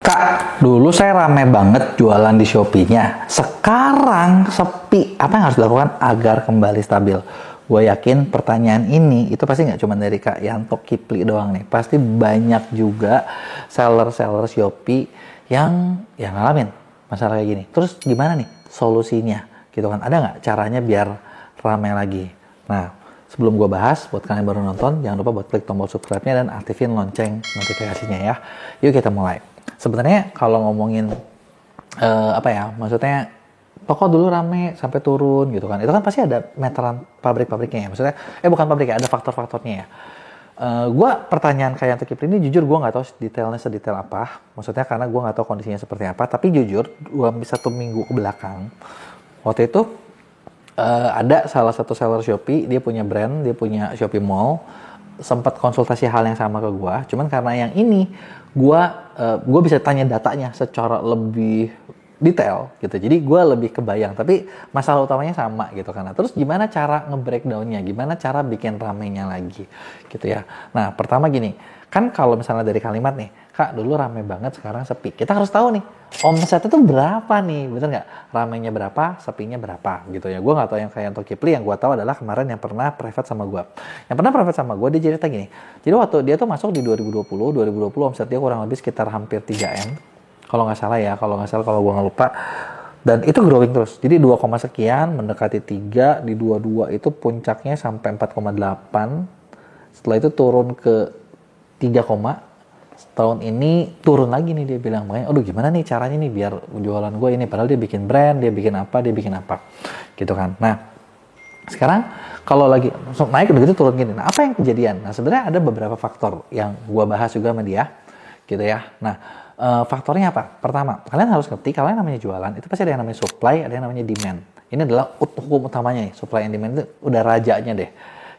Kak, dulu saya rame banget jualan di Shopee-nya. Sekarang sepi. Apa yang harus dilakukan agar kembali stabil? Gue yakin pertanyaan ini itu pasti nggak cuma dari Kak Yanto Kipli doang nih. Pasti banyak juga seller-seller Shopee yang ngalamin masalah kayak gini. Terus gimana nih solusinya? Gitu kan? Ada nggak caranya biar rame lagi? Nah, sebelum gue bahas, buat kalian yang baru nonton, jangan lupa buat klik tombol subscribe-nya dan aktifin lonceng notifikasinya ya. Yuk kita mulai. Sebenarnya kalau ngomongin maksudnya toko dulu rame sampai turun gitu kan, itu kan pasti ada meteran pabrik-pabriknya ya, maksudnya bukan pabrik ya, ada faktor-faktornya ya. Gua pertanyaan kayak untuk Kipri ini jujur gue nggak tahu detailnya sedetail apa, maksudnya karena gue nggak tahu kondisinya seperti apa, tapi jujur gue bisa 1 minggu ke belakang waktu itu ada salah satu seller Shopee, dia punya brand, dia punya Shopee Mall, sempat konsultasi hal yang sama ke gue, cuman karena yang ini gue bisa tanya datanya secara lebih detail gitu, jadi gue lebih kebayang, tapi masalah utamanya sama gitu kan. Terus gimana cara nge-breakdownnya, gimana cara bikin ramenya lagi gitu ya. Nah pertama gini, kan kalau misalnya dari kalimat nih, Kak dulu rame banget sekarang sepi, kita harus tahu nih omsetnya tuh berapa nih, bener nggak? Ramenya berapa, sepinya berapa gitu ya. Gue nggak tahu yang kayak untuk Kipli, yang gue tahu adalah kemarin yang pernah private sama gue. Yang pernah private sama gue, dia cerita gini. Jadi waktu dia tuh masuk di 2020 omset dia kurang lebih sekitar hampir 3M. Kalau nggak salah ya, kalau gue nggak lupa. Dan itu growing terus. Jadi 2, sekian, mendekati 3, di 22 itu puncaknya sampai 4,8. Setelah itu turun ke 3, tahun ini turun lagi nih, dia bilang, makanya aduh gimana nih caranya nih biar jualan gue ini, padahal dia bikin brand, dia bikin apa gitu kan. Nah sekarang kalau lagi naik begitu turun gini, nah apa yang kejadian? Nah sebenarnya ada beberapa faktor yang gue bahas juga sama dia gitu ya. Nah faktornya apa? Pertama, kalian harus ngerti kalau yang namanya jualan itu pasti ada yang namanya supply, ada yang namanya demand. Ini adalah hukum utamanya nih, supply and demand itu udah rajanya deh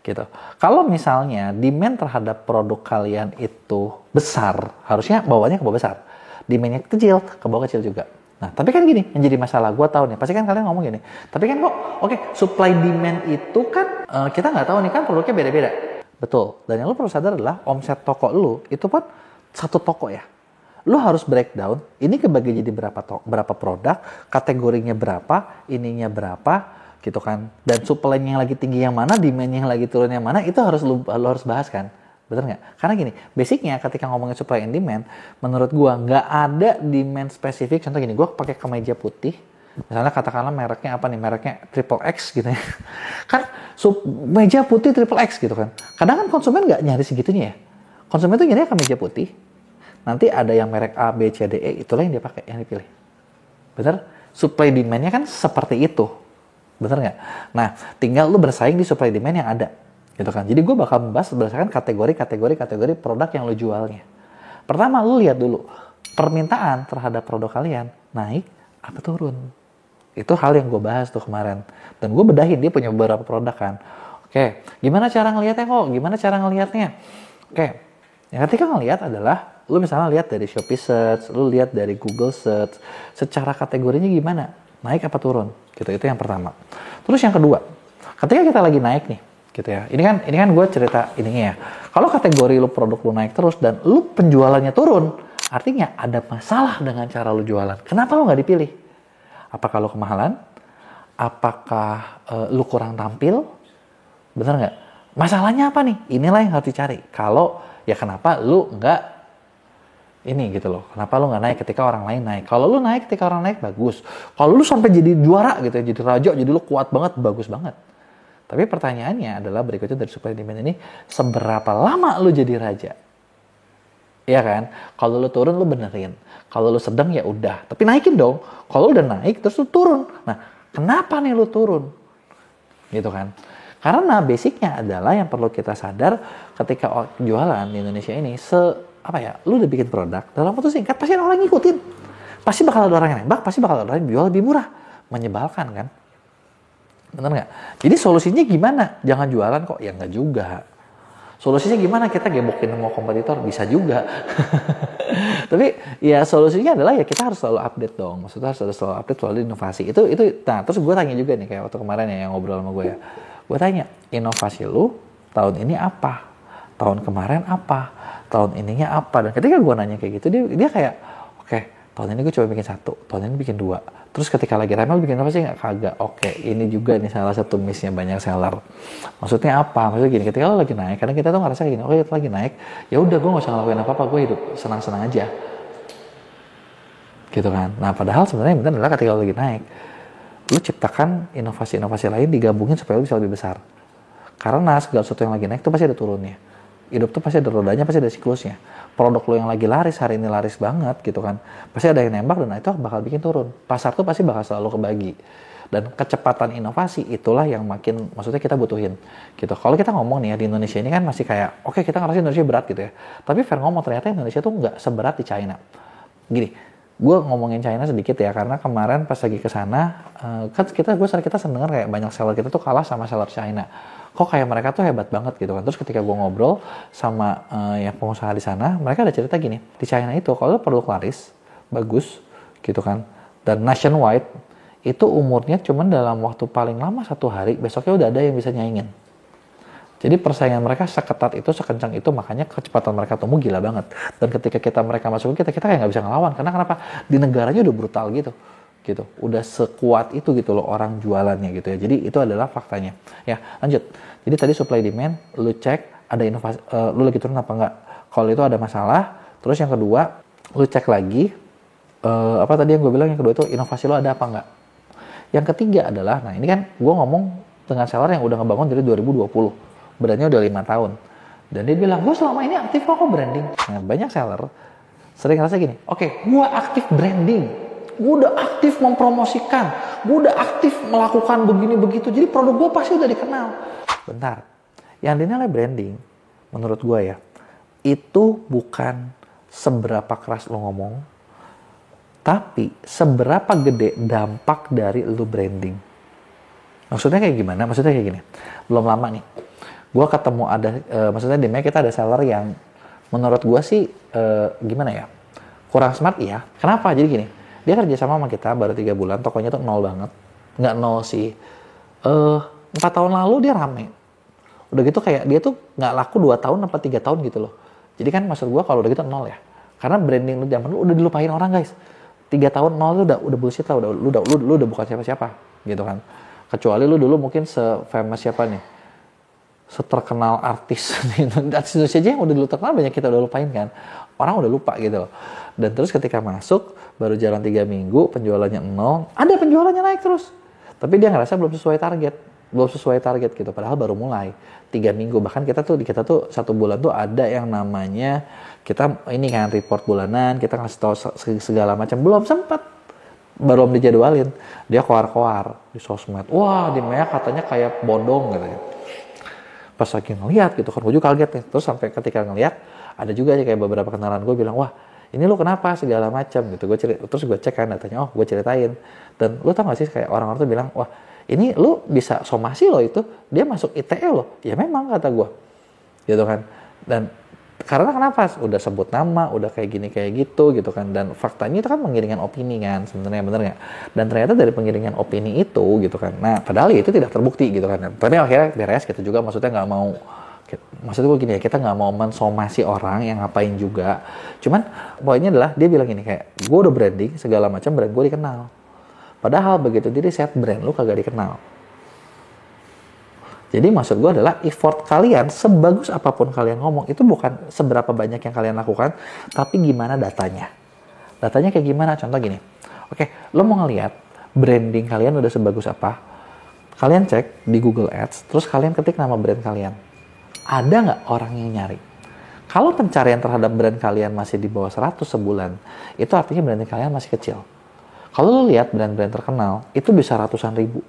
gitu. Kalau misalnya demand terhadap produk kalian itu besar, harusnya bawahnya ke bawah besar. Demandnya kecil, ke bawah kecil juga. Nah, tapi kan gini, yang jadi masalah, gue tahu nih, pasti kan kalian ngomong gini, tapi kan kok, supply demand itu kan, kita nggak tahu nih kan produknya beda-beda. Betul, dan yang lu perlu sadar adalah, omset toko lu, itu pun satu toko ya. Lu harus breakdown, ini kebagi jadi berapa produk, kategorinya berapa, ininya berapa, gitu kan. Dan supply-nya yang lagi tinggi yang mana, demand-nya yang lagi turun yang mana, itu harus lu harus bahas kan. Betul nggak? Karena gini, basicnya ketika ngomongin supply and demand, menurut gua nggak ada demand spesifik. Contoh gini, gua pakai kemeja putih, misalnya katakanlah mereknya apa nih, mereknya Triple X gitu ya. Kan meja putih Triple X gitu kan. Kadang kan konsumen nggak nyari segitunya ya. Konsumen tuh nyari kemeja putih. Nanti ada yang merek A, B, C, D, E, itulah yang dia pakai, yang dipilih. Bener? Supply demand-nya kan seperti itu. Bener nggak? Nah, tinggal lu bersaing di supply demand yang ada. Gitu kan. Jadi gue bakal membahas berdasarkan kategori produk yang lu jualnya. Pertama, lu lihat dulu permintaan terhadap produk kalian naik apa turun. Itu hal yang gue bahas tuh kemarin. Dan gue bedahin, dia punya beberapa produk kan. Oke, gimana cara ngelihatnya kok? Gimana cara ngelihatnya? Oke, yang ketika ngelihat adalah lu misalnya lihat dari Shopee Search, lu lihat dari Google Search, secara kategorinya gimana? Naik apa turun? Gitu, itu yang pertama. Terus yang kedua, ketika kita lagi naik nih, gitu ya. Ini kan gue cerita ininya ya. Kalau kategori lu produk lu naik terus dan lu penjualannya turun, artinya ada masalah dengan cara lu jualan. Kenapa lu nggak dipilih? Apakah lu kemahalan? Apakah lu kurang tampil? Bener nggak? Masalahnya apa nih? Inilah yang harus dicari. Kalau ya kenapa lu nggak ini gitu loh, kenapa lu nggak naik ketika orang lain naik? Kalau lu naik ketika orang naik, bagus. Kalau lu sampai jadi juara gitu ya, jadi raja, jadi lu kuat banget, bagus banget. Tapi pertanyaannya adalah berikutnya dari supply demand ini, seberapa lama lu jadi raja? Iya kan? Kalau lu turun, lu benerin. Kalau lu sedang, ya udah. Tapi naikin dong. Kalau lu udah naik, terus lu turun. Nah, kenapa nih lu turun? Gitu kan? Karena basicnya adalah yang perlu kita sadar ketika jualan di Indonesia ini, lu udah bikin produk, dalam waktu singkat pasti orang ngikutin. Pasti bakal ada orang yang nembak, pasti bakal ada orang yang jual lebih murah. Menyebalkan kan? Bener nggak? Jadi solusinya gimana? Jangan jualan kok? Ya nggak juga. Solusinya gimana? Kita gebokin semua kompetitor? Bisa juga. Tapi ya solusinya adalah ya kita harus selalu update dong. Maksudnya harus selalu update, selalu inovasi. Itu. Nah terus gue tanya juga nih, kayak waktu kemarin ya yang ngobrol sama gue ya. Gue tanya, inovasi lu tahun ini apa? Tahun kemarin apa? Tahun ininya apa? Dan ketika gue nanya kayak gitu, dia kayak, Oke, tahun ini gue coba bikin 1, tahun ini bikin 2. Terus ketika lagi rame, bikin apa sih? Nggak, kagak. Oke, ini juga nih salah satu miss-nya banyak seller. Maksudnya apa? Maksudnya gini, ketika lo lagi naik, kadang kita tuh ngerasa gini, oke, lagi naik, ya udah gue nggak usah ngelakuin apa-apa, gue hidup senang-senang aja. Gitu kan. Nah, padahal sebenarnya yang penting adalah ketika lo lagi naik, lo ciptakan inovasi-inovasi lain digabungin supaya lo bisa lebih besar. Karena segala sesuatu yang lagi naik tuh pasti ada turunnya. Hidup tuh pasti ada rodanya, pasti ada siklusnya. Produk lo yang lagi laris, hari ini laris banget gitu kan. Pasti ada yang nembak dan itu bakal bikin turun. Pasar tuh pasti bakal selalu kebagi. Dan kecepatan inovasi itulah yang maksudnya kita butuhin gitu. Kalau kita ngomong nih ya, di Indonesia ini kan masih kayak, oke, kita ngerasa Indonesia berat gitu ya. Tapi fair ngomong, ternyata Indonesia tuh nggak seberat di China. Gini, gue ngomongin China sedikit ya, karena kemarin pas lagi ke sana, kan kita sering dengar kayak banyak seller kita tuh kalah sama seller China. Kok kayak mereka tuh hebat banget gitu kan. Terus ketika gue ngobrol sama yang pengusaha di sana, mereka ada cerita gini, di China itu kalau produk laris, bagus gitu kan, dan nationwide, itu umurnya cuman dalam waktu paling lama 1 hari, besoknya udah ada yang bisa nyaingin. Jadi persaingan mereka seketat itu, sekencang itu, makanya kecepatan mereka tumbuh gila banget. Dan ketika mereka masuk kita kayak nggak bisa ngelawan. Karena kenapa? Di negaranya udah brutal gitu. Udah sekuat itu gitu loh orang jualannya gitu ya. Jadi itu adalah faktanya. Ya, lanjut. Jadi tadi supply demand, lu cek ada inovasi, lu lagi turun apa enggak. Kalau itu ada masalah, terus yang kedua, lu cek lagi, apa tadi yang gue bilang, yang kedua itu inovasi lu ada apa enggak. Yang ketiga adalah, nah ini kan gue ngomong dengan seller yang udah ngebangun dari 2020. Brandnya udah 5 tahun. Dan dia bilang, gue selama ini aktif kok branding. Nah, banyak seller sering ngerasa gini, oke, gue aktif branding, gue udah aktif mempromosikan, gue udah aktif melakukan begini begitu, jadi produk gue pasti udah dikenal. Bentar, yang dinilai branding, menurut gue ya, itu bukan seberapa keras lo ngomong, tapi seberapa gede dampak dari lo branding. Maksudnya kayak gimana? Maksudnya kayak gini, belum lama nih, gue ketemu maksudnya di Mac kita ada seller yang menurut gue sih gimana ya, kurang smart ya. Kenapa? Jadi gini, dia kerja sama kita baru 3 bulan, tokonya tuh nol banget, nggak nol sih. 4 tahun lalu dia rame, udah gitu kayak dia tuh nggak laku 2 tahun apa 3 tahun gitu loh. Jadi kan maksud gue kalau udah gitu nol ya, karena branding lu zaman lu udah dilupain orang guys. 3 tahun nol lu udah bullshit lah, lu udah bukan siapa-siapa gitu kan. Kecuali lu dulu mungkin se-famous siapa nih, seterkenal artis Indonesia aja yang udah dulu terkenal, banyak kita udah lupain kan, orang udah lupa gitu. Dan terus ketika masuk baru jalan 3 minggu penjualannya 0, ada penjualannya naik terus, tapi dia ngerasa belum sesuai target gitu, padahal baru mulai 3 minggu. Bahkan kita tuh 1 bulan tuh ada yang namanya kita ini kan report bulanan, kita ngasih tahu segala macam, belum sempat, baru dijadwalin, dia koar-koar di sosmed, wah di Mea katanya kayak bodong gitu ya. Pas lagi ngeliat gitu kan, gue juga kaget nih. Terus sampai ketika ngeliat, ada juga aja kayak beberapa kenalan gue bilang, wah ini lu kenapa segala macam gitu. Terus gue cek kan datanya, gue ceritain. Dan lu tau gak sih kayak orang-orang tuh bilang, wah ini lu bisa somasi loh itu, dia masuk ITE loh. Ya memang kata gue, gitu kan. Dan karena kenapa? Udah sebut nama, udah kayak gini kayak gitu kan. Dan faktanya itu kan pengiringan opini kan, sebenarnya bener nggak? Dan ternyata dari pengiringan opini itu gitu kan. Nah padahal itu tidak terbukti gitu kan. Tapi akhirnya beres gitu juga. Maksudnya nggak mau, maksud gue gini ya, kita nggak mau mensomasi orang yang ngapain juga. Cuman poinnya adalah dia bilang gini kayak, gue udah branding segala macam, brand gue dikenal. Padahal begitu di riset brand lu kagak dikenal. Jadi maksud gue adalah effort kalian, sebagus apapun kalian ngomong, itu bukan seberapa banyak yang kalian lakukan, tapi gimana datanya. Datanya kayak gimana? Contoh gini, oke, lo mau ngeliat branding kalian udah sebagus apa, kalian cek di Google Ads, terus kalian ketik nama brand kalian. Ada nggak orang yang nyari? Kalau pencarian terhadap brand kalian masih di bawah 100 sebulan, itu artinya branding kalian masih kecil. Kalau lo lihat brand-brand terkenal, itu bisa ratusan ribu.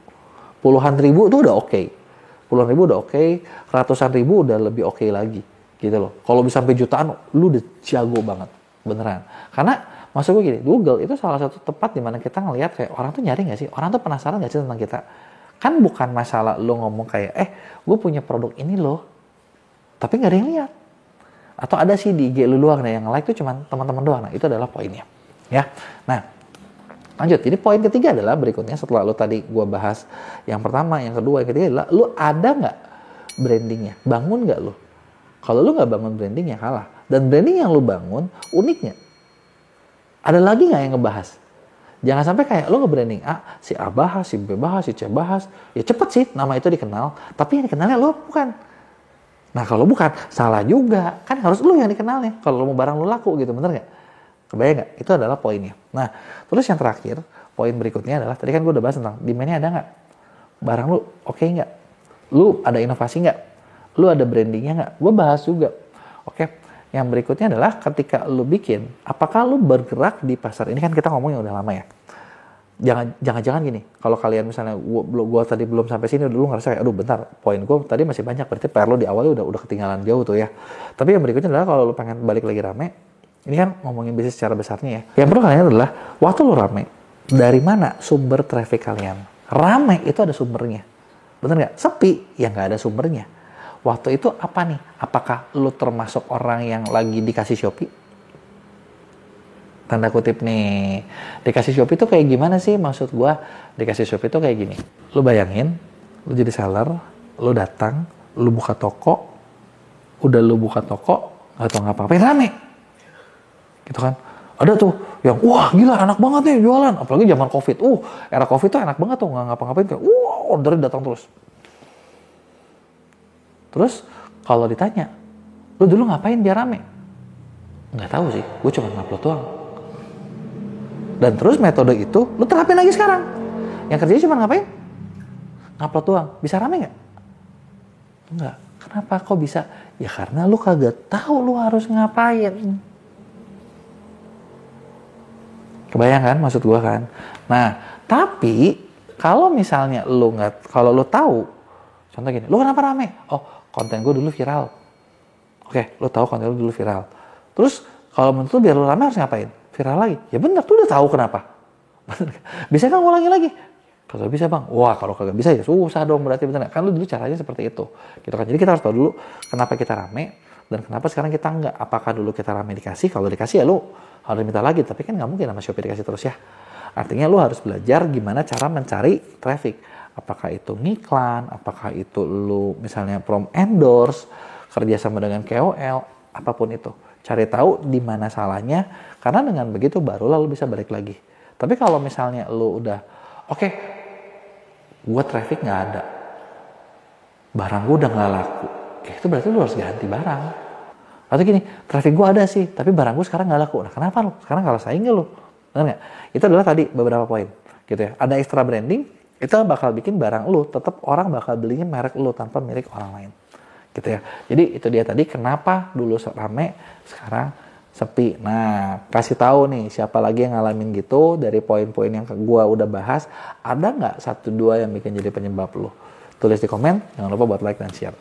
Puluhan ribu itu udah oke. Puluhan ribu udah oke, ratusan ribu udah lebih oke lagi, gitu loh. Kalau bisa sampai jutaan, lu udah jago banget, beneran. Karena maksud gue gini, Google itu salah satu tempat di mana kita ngelihat kayak orang tuh nyari nggak sih, orang tuh penasaran nggak sih tentang kita. Kan bukan masalah lu ngomong kayak, gue punya produk ini loh, tapi nggak ada yang lihat. Atau ada sih di IG lu doang, nah yang like tuh cuma teman-teman doang. Nah itu adalah poinnya, ya. Nah. Lanjut, jadi poin ketiga adalah berikutnya setelah lo tadi gue bahas yang pertama, yang kedua, yang ketiga adalah lo ada nggak brandingnya, bangun nggak lo? Kalau lo nggak bangun branding ya kalah. Dan branding yang lo bangun unik nggak? Ada lagi nggak yang ngebahas? Jangan sampai kayak lo nge-branding A, si A bahas, si B bahas, si C bahas. Ya cepet sih nama itu dikenal, tapi yang dikenalnya lo bukan. Nah kalau bukan, salah juga. Kan harus lo yang dikenalnya. Kalau lo mau barang lo laku gitu, bener nggak? Kebayang nggak? Itu adalah poinnya. Nah, terus yang terakhir, poin berikutnya adalah, tadi kan gue udah bahas tentang demand-nya ada nggak? Barang lu oke nggak? Lu ada inovasi nggak? Lu ada brandingnya nggak? Gue bahas juga. Oke, yang berikutnya adalah ketika lu bikin, apakah lu bergerak di pasar? Ini kan kita ngomong yang udah lama ya. Jangan gini, kalau kalian misalnya gua tadi belum sampai sini dulu ngerasa kayak aduh bentar, poin gua tadi masih banyak, berarti PR lu di awalnya udah ketinggalan jauh tuh ya. Tapi yang berikutnya adalah kalau lu pengen balik lagi rame, ini kan ngomongin bisnis secara besarnya ya. Yang perlu kalian adalah waktu lu rame, dari mana sumber traffic kalian? Rame itu ada sumbernya. Bener nggak? Sepi ya nggak ada sumbernya. Waktu itu apa nih? Apakah lu termasuk orang yang lagi dikasih Shopee? Tanda kutip nih, dikasih Shopee itu kayak gimana sih? Maksud gua dikasih Shopee itu kayak gini. Lu bayangin, lu jadi seller, lu datang, lu buka toko, udah lu buka toko, nggak tau ngapa-ngapain, rame. Gitu kan? Ada tuh yang, wah gila enak banget nih jualan. Apalagi zaman COVID. Era COVID tuh enak banget tuh, nggak ngapa-ngapain. Kayak, ordernya datang terus. Terus, kalau ditanya, lu dulu ngapain biar rame? Nggak tahu sih, gue cuma ngupload doang. Dan terus metode itu lu terapin lagi sekarang. Yang kerjanya cuma ngapain? Ngupload doang. Bisa rame nggak? Enggak. Kenapa kok bisa? Ya karena lu kagak tahu lu harus ngapain. Kebayang kan maksud gua kan? Nah, tapi kalau misalnya kalau lu tahu, contoh gini, lu kenapa rame? Oh, konten gua dulu viral. Oke, lu tahu konten lu dulu viral. Terus kalau menurut lu biar lu rame harus ngapain? Viral lagi. Ya benar, tuh udah tahu kenapa. Bisa kan ngulangi lagi? Kalau bisa bang, wah kalau kagak bisa ya susah dong berarti bener. Kan lu dulu caranya seperti itu. Gitu kan. Jadi kita harus tahu dulu kenapa kita rame dan kenapa sekarang kita enggak. Apakah dulu kita rame dikasih? Kalau dikasih ya lu harus minta lagi. Tapi kan nggak mungkin sama Shopee dikasih terus ya. Artinya lu harus belajar gimana cara mencari traffic. Apakah itu ngiklan, apakah itu lu misalnya endorse, kerjasama dengan KOL, apapun itu. Cari tahu di mana salahnya, karena dengan begitu baru lu bisa balik lagi. Tapi kalau misalnya lu udah, oke, gua traffic nggak ada, barang gua udah nggak laku, itu berarti lu harus ganti barang. Atau gini, traffic gua ada sih, tapi barang gua sekarang nggak laku. Nah kenapa lu? Sekarang kalah saing lu, benar nggak? Itu adalah tadi beberapa poin, gitu ya. Ada extra branding, itu bakal bikin barang lu tetap orang bakal belinya merek lu tanpa milik orang lain. Gitu ya. Jadi itu dia tadi kenapa dulu rame, sekarang sepi. Nah, kasih tahu nih siapa lagi yang ngalamin gitu dari poin-poin yang gua udah bahas, ada nggak 1-2 yang bikin jadi penyebab lu? Tulis di komen, jangan lupa buat like dan share.